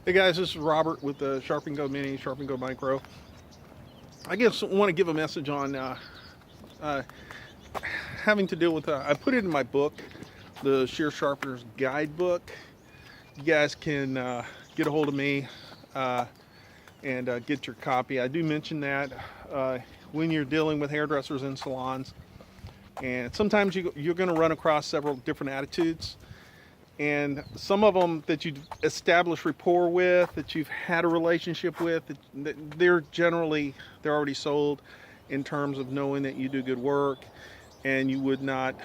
Hey guys, this is Robert with the Sharp and Go Mini, Sharp and Go Micro. I guess I want to give a message on uh, having to deal with. I put it in my book, the Shear Sharpener's Guidebook. You guys can get a hold of me and get your copy. I do mention that when you're dealing with hairdressers and salons, and sometimes you're going to run across several different attitudes. And some of them that you establish rapport with, that you've had a relationship with, they're already sold in terms of knowing that you do good work, and you would not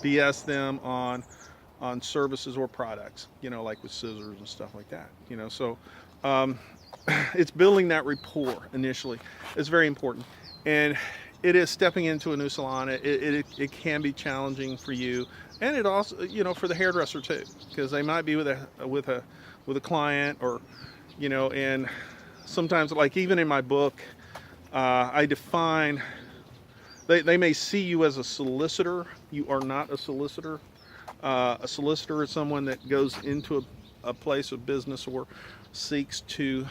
BS them on services or products, like with scissors and stuff like that. So um, it's building that rapport initially. It's very important, and it is stepping into a new salon. It can be challenging for you, and it also, for the hairdresser too, because they might be with a client, or, and sometimes, like even in my book, I define. They may see you as a solicitor. You are not a solicitor. A solicitor is someone that goes into a place of business or seeks to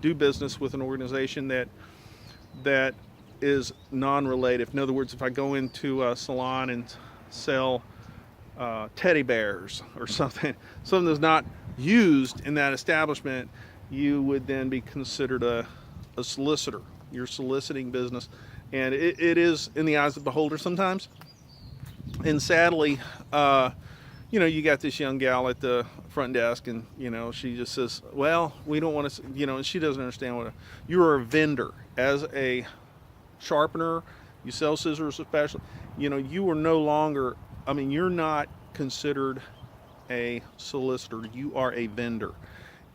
do business with an organization that is non-relative. In other words, if I go into a salon and sell teddy bears or something that's not used in that establishment, you would then be considered a solicitor. You're soliciting business, and it is in the eyes of the beholder sometimes. And sadly, you got this young gal at the front desk, and she just says, "Well, we don't want to," and she doesn't understand you're a vendor. As a sharpener, you sell scissors especially, you are no longer, you're not considered a solicitor. You are a vendor.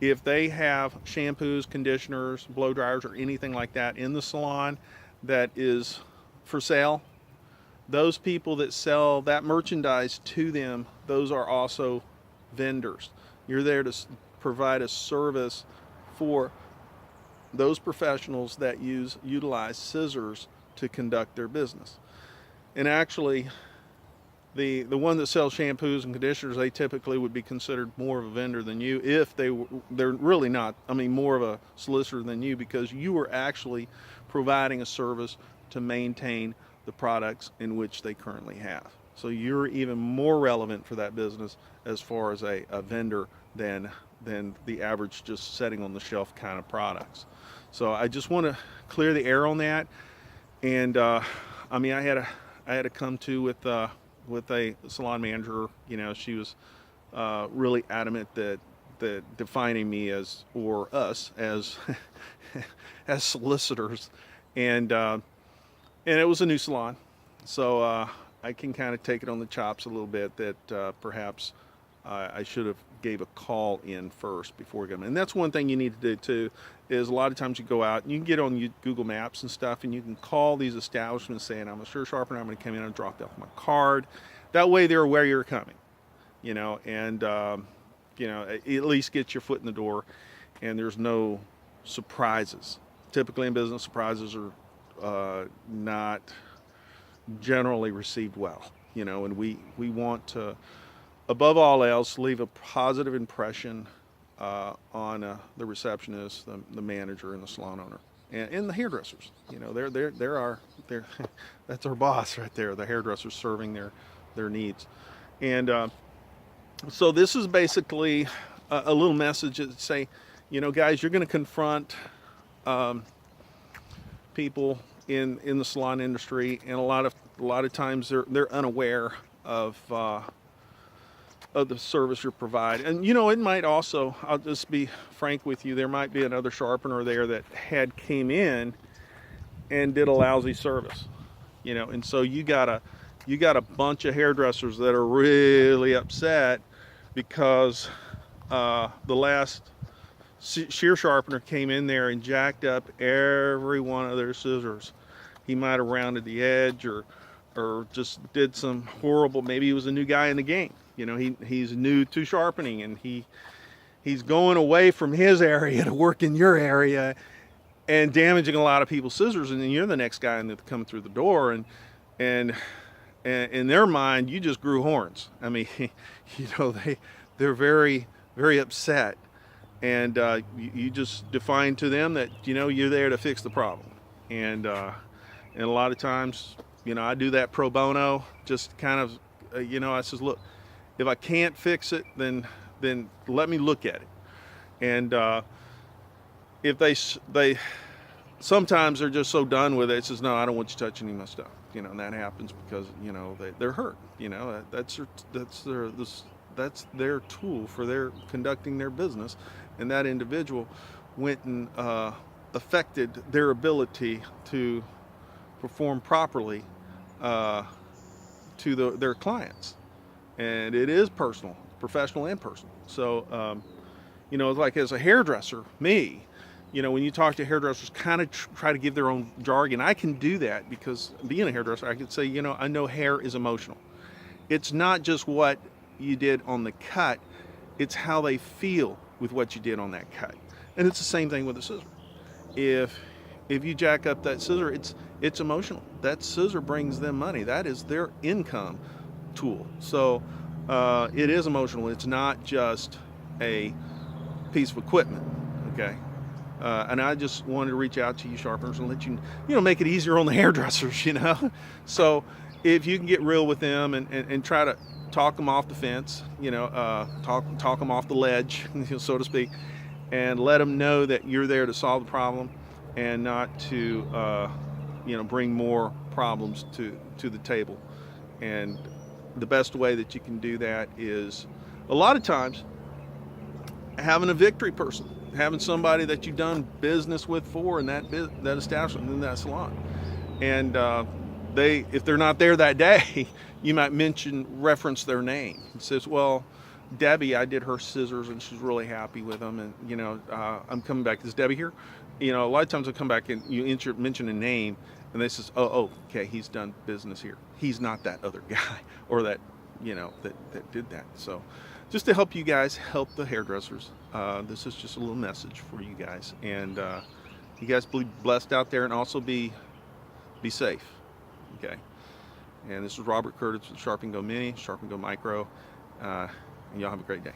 If they have shampoos, conditioners, blow dryers, or anything like that in the salon that is for sale, those people that sell that merchandise to them, those are also vendors. You're there to provide a service for those professionals that utilize scissors to conduct their business. And actually, the one that sells shampoos and conditioners, they typically would be considered more of a vendor than you, if they're really not. More of a solicitor than you, because you are actually providing a service to maintain the products in which they currently have. So you're even more relevant for that business as far as a vendor than the average just setting on the shelf kind of products. So I just want to clear the air on that. And I had to come to with a salon manager. She was really adamant that defining me as, or us as as solicitors, and it was a new salon, so I can kind of take it on the chops a little bit that perhaps I should have gave a call in first before going. And that's one thing you need to do too, is a lot of times you go out and you can get on Google Maps and stuff, and you can call these establishments saying, "I'm a Shear Sharpener, I'm going to come in and drop off my card." That way they're aware you're coming, and at least get your foot in the door, and there's no surprises. Typically in business, surprises are not generally received well, and we want to, above all else, leave a positive impression on the receptionist, the manager, and the salon owner, and the hairdressers. They're that's our boss right there. The hairdressers serving their needs, and so this is basically a little message that say, guys, you're going to confront people in the salon industry, and a lot of times they're unaware of the service you provide. And it might also, I'll just be frank with you, there might be another sharpener there that came in and did a lousy service, and so you got a bunch of hairdressers that are really upset because the last shear sharpener came in there and jacked up every one of their scissors. He might have rounded the edge, or just did some horrible, maybe he was a new guy in the game. He's new to sharpening, and he's going away from his area to work in your area and damaging a lot of people's scissors, and then you're the next guy that come through the door, and in their mind you just grew horns. They're very, very upset and you just define to them that you're there to fix the problem. And a lot of times, I do that pro bono, just kind of, I says, look, if I can't fix it, then let me look at it. And if they sometimes they're just so done with it, it says, no, I don't want you touching any of my stuff. And that happens because they're hurt. That's their tool for their conducting their business, and that individual went and affected their ability to perform properly to their clients. And it is personal, professional and personal. So it's like, as a hairdresser, when you talk to hairdressers, kind of try to give their own jargon. I can do that because being a hairdresser, I could say, I know hair is emotional. It's not just what you did on the cut, it's how they feel with what you did on that cut. And it's the same thing with a scissor. If you jack up that scissor, it's emotional. That scissor brings them money. That is their income tool. So it is emotional. It's not just a piece of equipment. Okay. And I just wanted to reach out to you sharpeners and let you make it easier on the hairdressers. So if you can get real with them and try to talk them off the fence, talk them off the ledge, so to speak, and let them know that you're there to solve the problem and not to bring more problems to the table. And the best way that you can do that is, a lot of times, having a victory person, having somebody that you've done business with in that establishment, in that salon. And if they're not there that day, you might reference their name. It says, well, Debbie, I did her scissors and she's really happy with them, and I'm coming back. Is Debbie here? A lot of times I come back and you mention a name, and they says, oh, okay, he's done business here. He's not that other guy, or that that did that. So just to help you guys help the hairdressers, this is just a little message for you guys, and you guys be blessed out there, and also be safe. Okay. And this is Robert Curtis with Sharpen Go Mini, Sharpen Go Micro, and y'all have a great day.